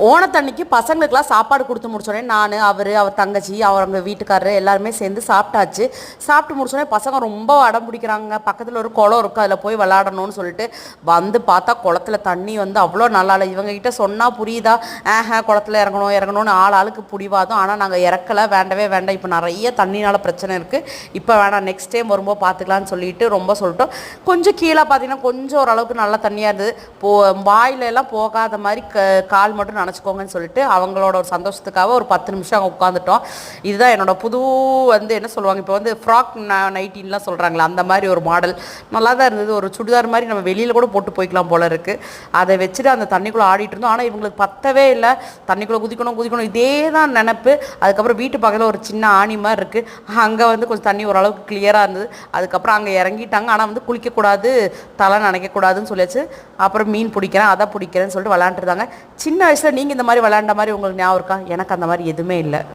ஓணத்தன்னைக்கு பசங்களுக்கெல்லாம் சாப்பாடு கொடுத்து முடிச்சோடனே நான் அவர் தங்கச்சி அவங்க வீட்டுக்காரரு எல்லாருமே சேர்ந்து சாப்பிட்டாச்சு. சாப்பிட்டு முடிச்சோடனே பசங்க ரொம்ப அடம் பிடிக்கிறாங்க. பக்கத்தில் ஒரு குளம் இருக்குது, அதில் போய் விளாடணும்னு சொல்லிட்டு வந்து பார்த்தா குளத்துல தண்ணி வந்து அவ்வளோ நல்லா இல்லை. இவங்ககிட்ட சொன்னால் புரியுதா? குளத்துல இறங்கணும்னு ஆளுக்கு பிடிவாதம். ஆனால் நாங்கள் இறக்கலை, வேண்டவே வேண்டாம், இப்போ நிறைய தண்ணினால் பிரச்சனை இருக்குது, இப்போ வேணாம், நெக்ஸ்ட் டைம் வரும்போது பார்த்துக்கலான்னு சொல்லிட்டு ரொம்ப சொல்லிட்டோம். கொஞ்சம் கீழே பார்த்தீங்கன்னா கொஞ்சம் ஓரளவுக்கு நல்லா தண்ணியாக இருந்தது. வாயிலெல்லாம் போகாத மாதிரி கால் மட்டும் நினச்சிக்கோங்கன்னு சொல்லிட்டு அவங்களோட ஒரு சந்தோஷத்துக்காக ஒரு 10 நிமிஷம் அங்கே உட்காந்துட்டோம். இதுதான் என்னோட புது என்ன சொல்லுவாங்க, இப்போ ஃப்ராக் நைட்டின்லாம் சொல்கிறாங்களா, அந்த மாதிரி ஒரு மாடல் நல்லா தான் இருந்தது. ஒரு சுடிதார் மாதிரி நம்ம வெளியில் கூட போட்டு போய்க்கலாம் போல இருக்குது. அதை வச்சுட்டு அந்த தண்ணிக்குள்ளே ஆடிட்டு இருந்தோம். ஆனால் இவங்களுக்கு பத்தவே இல்லை, தண்ணிக்குள்ளே குதிக்கணும் இதே தான் நினப்பு. அதுக்கப்புறம் வீட்டு பக்கத்தில் ஒரு சின்ன ஆணி மாதிரி இருக்குது, அங்கே கொஞ்சம் தண்ணி ஓரளவுக்கு கிளியராக இருந்தது. அதுக்கப்புறம் அங்கே இறங்கிட்டாங்க. ஆனால் குளிக்கக்கூடாது, தலை நினைக்கக்கூடாதுன்னு சொல்லியாச்சு. அப்புறம் மீன் பிடிக்கிறேன், அதை பிடிக்கிறேன்னு சொல்லிட்டு விளாண்டுருந்தாங்க. சின்ன வயசில் நீங்கள் இந்த மாதிரி விளாண்ட மாதிரி உங்களுக்கு ஞாபகம் இருக்கா? எனக்கு அந்த மாதிரி எதுவுமே இல்லை.